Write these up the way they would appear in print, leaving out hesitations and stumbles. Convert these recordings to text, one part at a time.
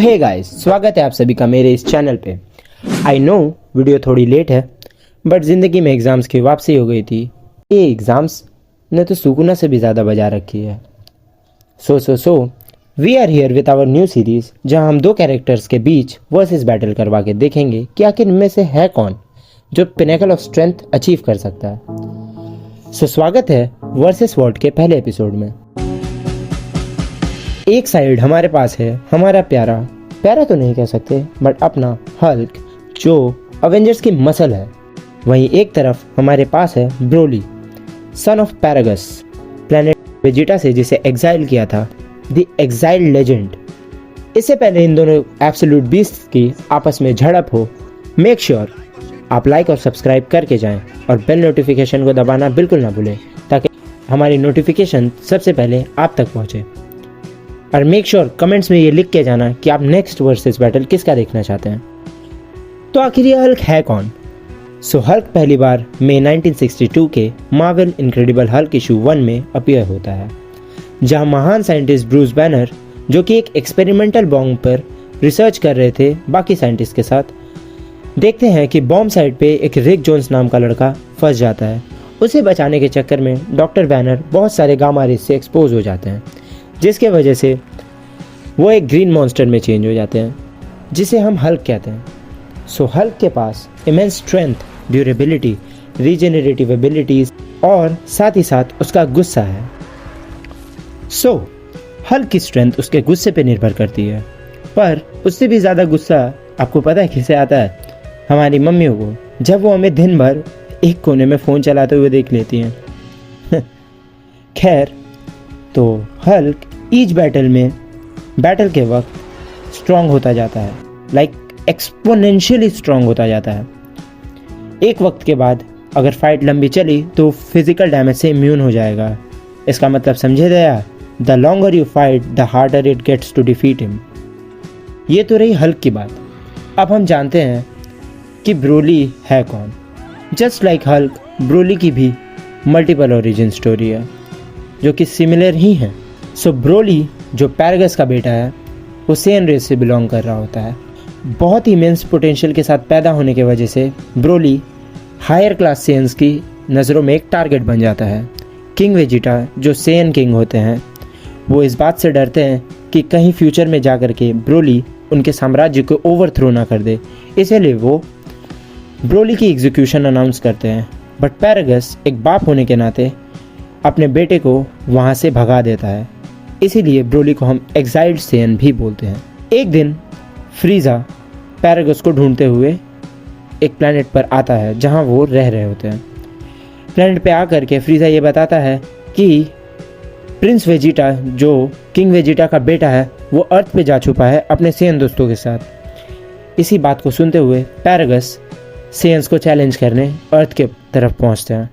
Hey guys, स्वागत है आप सभी का मेरे इस चैनल पे। आई नो वीडियो थोड़ी लेट है, बट ज़िंदगी में एग्ज़ाम्स की वापसी हो गई थी। ये एग्ज़ाम्स ने तो सुकूना से भी ज़्यादा बजा रखी है। So we are here with our new series, जहां हम दो कैरेक्टर्स के बीच वर्सेस बैटल करवा के देखेंगे कि आखिर इनमें से है कौन जो पिनेकल ऑफ स्ट्रेंथ अचीव कर सकता है। स्वागत है वर्सेस वॉर्ड के पहले एपिसोड में। एक साइड हमारे पास है हमारा प्यारा तो नहीं कह सकते, बट अपना हल्क, जो अवेंजर्स की मसल है। वहीं एक तरफ हमारे पास है Broly, son of Paragus, planet Vegeta से जिसे एग्जाइल किया था, द एग्जाइल्ड लेजेंड। इससे पहले इन दोनों एब्सोल्यूट बीस्ट की आपस में झड़प हो, मेक श्योर आप लाइक और सब्सक्राइब करके जाएं और बेल नोटिफिकेशन को दबाना बिल्कुल ना भूलें, ताकि हमारी नोटिफिकेशन सबसे पहले आप तक पहुंचे। और मेक श्योर कमेंट्स में ये लिख के जाना कि आप नेक्स्ट वर्सेस बैटल किसका देखना चाहते हैं। तो आखिर ये हल्क है कौन? हल्क पहली बार मई 1962 के मार्वल इनक्रेडिबल हल्क इशू 1 में अपीयर होता है, जहां महान साइंटिस्ट ब्रूस बैनर, जो कि एक एक्सपेरिमेंटल बॉम्ब पर रिसर्च कर रहे थे बाकी साइंटिस्ट के साथ, देखते हैं कि बॉम्ब साइट पे एक रिक जोन्स नाम का लड़का फंस जाता है। उसे बचाने के चक्कर में डॉक्टर बैनर बहुत सारे गामा रेज से एक्सपोज हो जाते हैं, जिसके वजह से वो एक ग्रीन मॉन्स्टर में चेंज हो जाते हैं, जिसे हम हल्क कहते हैं। हल्क के पास immense strength, durability, regenerative abilities और साथ ही साथ उसका गुस्सा है। हल्क की स्ट्रेंथ उसके गुस्से पे निर्भर करती है, पर उससे भी ज़्यादा गुस्सा आपको पता है किसे आता है? हमारी मम्मियों को, जब वो हमें दिन भर एक कोने में फ़ोन चलाते हुए देख लेती हैं। खैर, तो हल्क ईच बैटल के वक्त स्ट्रॉन्ग होता जाता है, लाइक एक्सपोनेंशियली स्ट्रॉन्ग होता जाता है। एक वक्त के बाद अगर फाइट लंबी चली तो फिजिकल डैमेज से इम्यून हो जाएगा। इसका मतलब समझे Daya, the longer you fight the harder it gets to defeat him. ये तो रही हल्क की बात। अब हम जानते हैं कि ब्रोली है कौन। जस्ट लाइक हल्क, ब्रोली की भी मल्टीपल ओरिजिन स्टोरी है, जो कि सिमिलर ही हैं। ब्रोली, जो पैरागस का बेटा है, वो सेन रेस से बिलोंग कर रहा होता है। बहुत ही इमेंस पोटेंशियल के साथ पैदा होने की वजह से ब्रोली हायर क्लास सेन्स की नज़रों में एक टारगेट बन जाता है। किंग वेजिटा, जो सेन किंग होते हैं, वो इस बात से डरते हैं कि कहीं फ्यूचर में जा कर के ब्रोली उनके साम्राज्य को ओवरथ्रो ना कर दे, इसीलिए वो ब्रोली की एग्जीक्यूशन अनाउंस करते हैं। बट पैरागस एक बाप होने के नाते अपने बेटे को वहाँ से भगा देता है, इसीलिए ब्रोली को हम एग्जाइल्ड सेन भी बोलते हैं। एक दिन फ्रीजा पैरागस को ढूंढते हुए एक प्लेनेट पर आता है जहाँ वो रह रहे होते हैं। प्लेनेट पे आकर के फ्रीजा ये बताता है कि प्रिंस वेजिटा, जो किंग वेजिटा का बेटा है, वो अर्थ पे जा छुपा है अपने सेन दोस्तों के साथ। इसी बात को सुनते हुए पैरागस सेन्स को चैलेंज करने अर्थ के तरफ पहुँचते हैं।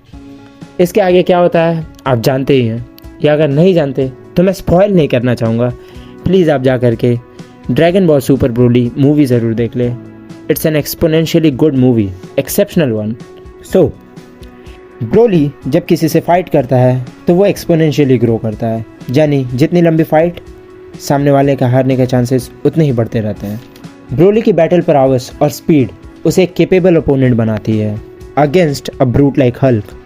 इसके आगे क्या होता है आप जानते ही हैं, या अगर नहीं जानते तो मैं स्पॉइल नहीं करना चाहूँगा। प्लीज़ आप जा कर के dragon ball super Broly movie ज़रूर देख ले। It's an exponentially good movie, exceptional one. Broly जब किसी से फाइट करता है तो वो एक्सपोनेंशियली ग्रो करता है, यानी जितनी लंबी फाइट, सामने वाले का हारने के चांसेस उतने ही बढ़ते रहते हैं। ब्रोली की बैटल पर आवर्स और स्पीड उसे एक केपेबल ओपोनेंट बनाती है against a brute like Hulk.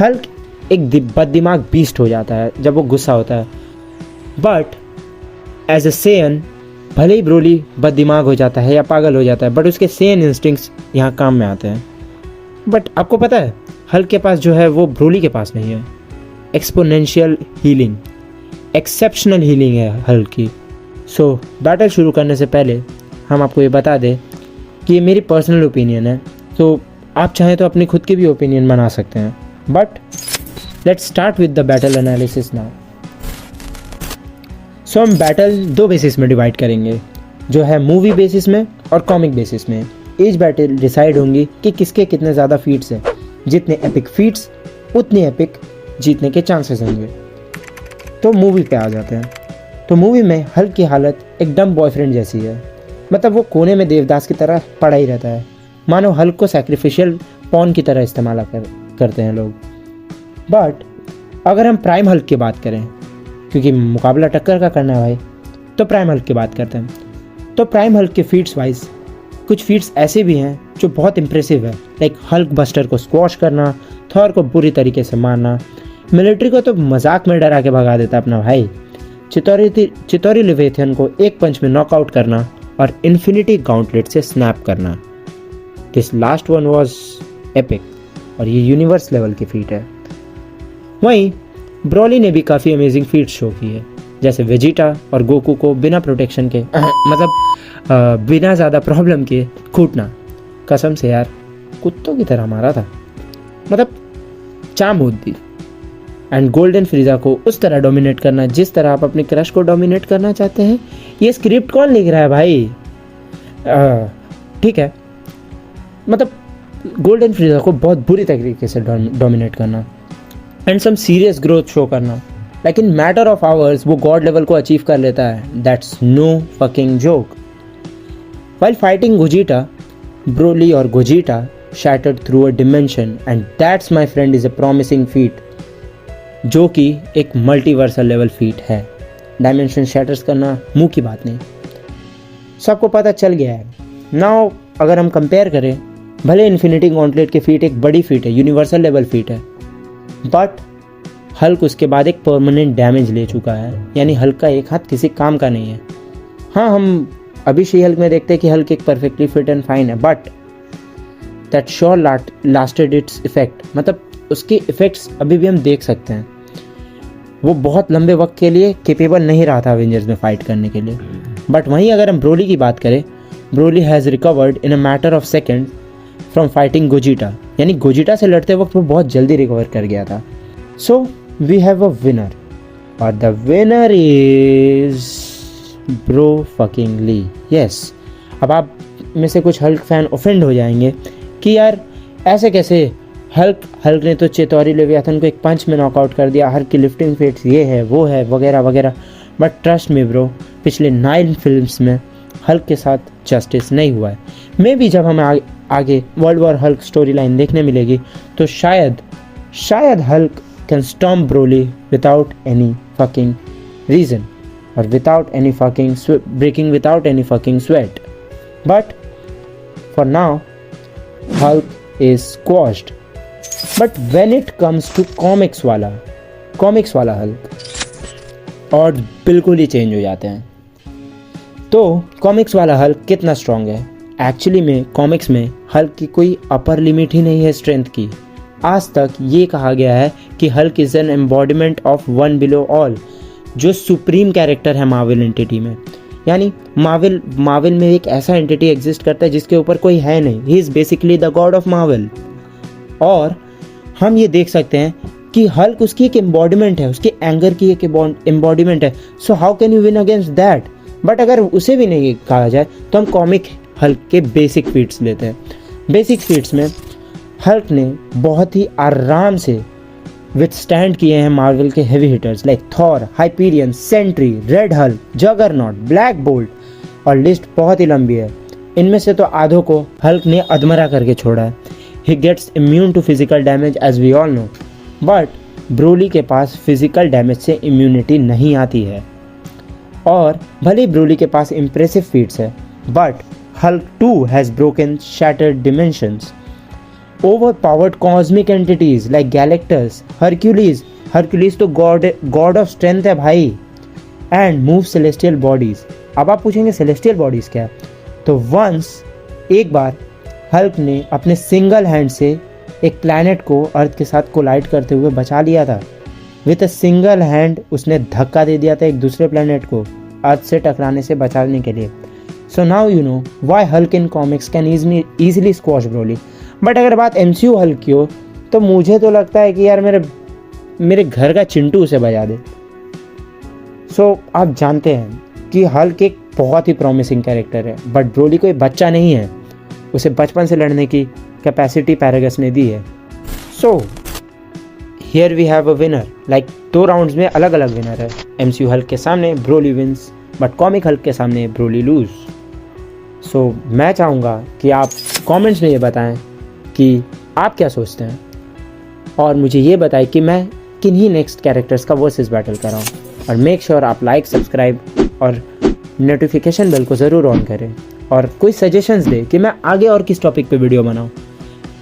Hulk एक बददिमाग बीस्ट हो जाता है जब वो गुस्सा होता है, बट एज अ सेयन, भले ही ब्रोली बददिमाग हो जाता है या पागल हो जाता है, बट उसके सेयन इंस्टिंक्ट्स यहाँ काम में आते हैं। बट आपको पता है हल्क के पास जो है वो ब्रोली के पास नहीं है। एक्सपोनेंशियल हीलिंग, एक्सेप्शनल हीलिंग है हल्क की। बैटल शुरू करने से पहले हम आपको ये बता दें कि ये मेरी पर्सनल ओपिनियन है, तो आप चाहें तो अपनी खुद की भी ओपिनियन बना सकते हैं। But let's start with the battle analysis now. हम बैटल दो बेसिस में डिवाइड करेंगे, जो है मूवी बेसिस में और कॉमिक बेसिस में। एज बैटल डिसाइड होंगी कि किसके कितने ज़्यादा फीट्स हैं। जितने एपिक फीट्स उतने एपिक जीतने के चांसेस होंगे। तो मूवी पे आ जाते हैं। तो मूवी में हल्क की हालत एक डम बॉयफ्रेंड जैसी है, मतलब वो कोने में देवदास की तरह पड़ा ही रहता है, मानो हल्क को सैक्रिफिशियल पॉन की तरह इस्तेमाल करते हैं लोग। बट अगर हम प्राइम हल्क की बात करें, क्योंकि मुकाबला टक्कर का करना है भाई, तो प्राइम हल्क की बात करते हैं। तो प्राइम हल्क के फीट्स वाइज कुछ फीट्स ऐसे भी हैं जो बहुत इंप्रेसिव है, लाइक हल्क बस्टर को स्क्वॉश करना, थॉर को बुरी तरीके से मारना, मिलिट्री को तो मजाक में डरा के भगा देता अपना भाई, चितौरी लिवेथियन को एक पंच में नॉकआउट करना और इन्फिनिटी गाउंटलेट से स्नैप करना। This last one was epic और ये यूनिवर्स लेवल की फीट है। वहीं ब्रॉली ने भी काफ़ी अमेजिंग फीट शो की है, जैसे वेजिटा और गोकू को बिना प्रोटेक्शन के मतलब बिना ज़्यादा प्रॉब्लम के कूटना। कसम से यार कुत्तों की तरह मारा था, मतलब चामूद दी। एंड गोल्डन फ्रीजा को उस तरह डोमिनेट करना जिस तरह आप अपने क्रश को डोमिनेट करना चाहते हैं। ये स्क्रिप्ट कौन लिख रहा है भाई? ठीक है, मतलब गोल्डन फ्रीजा को बहुत बुरी तरीके से डोमिनेट करना and some serious growth show करना, लेकिन मैटर ऑफ आवर्स वो गॉड लेवल को अचीव कर लेता है। That's no fucking joke. While fighting Gogeta, Broly और Gogeta shattered through a dimension and that's my friend is a promising feat, जो कि एक मल्टीवर्सल लेवल फीट है। डायमेंशन शैटर्स करना मुंह की बात नहीं, सबको पता चल गया है। नाउ अगर हम कंपेयर करें, भले इन्फिनिटी गॉन्टलेट की फीट एक बड़ी फीट है, यूनिवर्सल लेवल फीट है, बट हल्क उसके बाद एक परमानेंट डैमेज ले चुका है, यानी हल्क का एक हाथ किसी काम का नहीं है। हाँ, हम अभी शी हल्क में देखते हैं कि हल्क एक परफेक्टली फिट एंड फाइन है, but that sure lasted its effect, मतलब उसके इफेक्ट्स अभी भी हम देख सकते हैं। वो बहुत लंबे वक्त के लिए केपेबल नहीं रहा था अवेंजर्स में फाइट करने के लिए। बट वहीं अगर हम ब्रोली की बात करें, Broly has recovered in a matter of second from fighting Gogeta, यानी गोजिटा से लड़ते वक्त वो बहुत जल्दी रिकवर कर गया था। So we have a winner और the winner is Broly fucking. Yes, अब आप में से कुछ हल्क फैन ऑफेंड हो जाएंगे कि यार ऐसे कैसे, हल्क ने तो चितौरी लेवियाथन को एक पंच में नॉकआउट कर दिया, हल्क की लिफ्टिंग फेट्स ये है वो है वगैरह वगैरह। बट ट्रस्ट मी ब्रो, पिछले 9 फिल्म्स में हल्क के साथ जस्टिस नहीं हुआ है। मे बी जब हमें आगे world war Hulk story line देखने मिलेगी तो शायद Hulk can stomp Broly without any fucking reason और without any fucking breaking without any fucking sweat. But for now Hulk is squashed. But when it comes to comics वाला Hulk और बिल्कुल ही change हो जाते हैं। तो कॉमिक्स वाला Hulk कितना स्ट्रॉन्ग है? एक्चुअली में कॉमिक्स में हल्क की कोई अपर लिमिट ही नहीं है स्ट्रेंथ की। आज तक ये कहा गया है कि Hulk is an embodiment of one below all, जो सुप्रीम कैरेक्टर है मार्वल एंटिटी में। यानी मार्वल में एक ऐसा एंटिटी एग्जिस्ट करता है जिसके ऊपर कोई है नहीं। He is basically the God of Marvel. और हम ये देख सकते हैं कि हल्क उसकी एक एम्बॉडीमेंट है, उसके एंगर की एक एम्बॉडीमेंट है। So how can you win against that? But अगर उसे भी नहीं कहा जाए तो हम कॉमिक हल्क के बेसिक फीट्स लेते हैं। बेसिक फीट्स में हल्क ने बहुत ही आराम से विथस्टैंड किए हैं मार्वल के heavy hitters like Thor, Hyperion, Sentry, Red Hulk, Juggernaut, Black Bolt, और लिस्ट बहुत ही लंबी है। इनमें से तो आधों को हल्क ने अधमरा करके छोड़ा है। He gets immune to physical damage as we all know, but Broly के पास फिजिकल डैमेज से इम्यूनिटी नहीं आती है। और भले ब्रोली के पास इम्प्रेसिव फीट्स है, but Hulk too has broken shattered dimensions, overpowered cosmic entities like Galactus, Hercules तो गॉड ऑफ स्ट्रेंथ है भाई, एंड मूव सेलेस्टियल बॉडीज। अब आप पूछेंगे सेलेस्टियल बॉडीज क्या है? तो वंस एक बार हल्क ने अपने सिंगल हैंड से एक प्लैनेट को अर्थ के साथ कोलाइड करते हुए बचा लिया था। विथ अ सिंगल हैंड उसने धक्का दे दिया था एक दूसरे प्लैनेट को अर्थ से टकराने से बचाने के लिए। So now you know why Hulk in comics can easily squash Broly. But अगर बात MCU हल्क की हो तो मुझे तो लगता है कि यार मेरे घर का चिंटू उसे बजा दे। सो आप जानते हैं कि हल्क एक बहुत ही प्रॉमिसिंग कैरेक्टर है, बट ब्रोली कोई बच्चा नहीं है, उसे बचपन से लड़ने की कैपेसिटी पैरागस ने दी है। So here we have a winner, like 2 rounds में अलग अलग विनर है। MCU हल्क के सामने Broly wins, but comic Hulk के सामने ब्रोली लूज। सो मैं चाहूँगा कि आप कमेंट्स में ये बताएं कि आप क्या सोचते हैं, और मुझे ये बताएं कि मैं किन्हीं नेक्स्ट कैरेक्टर्स का वर्सेस बैटल कर रहा हूँ। और मेक श्योर आप लाइक, सब्सक्राइब और नोटिफिकेशन बेल को ज़रूर ऑन करें और कोई सजेशंस दे कि मैं आगे और किस टॉपिक पे वीडियो बनाऊं,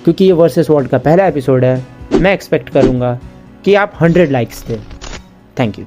क्योंकि ये वर्सेस वर्ल्ड का पहला एपिसोड है। मैं एक्सपेक्ट करूँगा कि आप 100 लाइक्स दें। Thank you.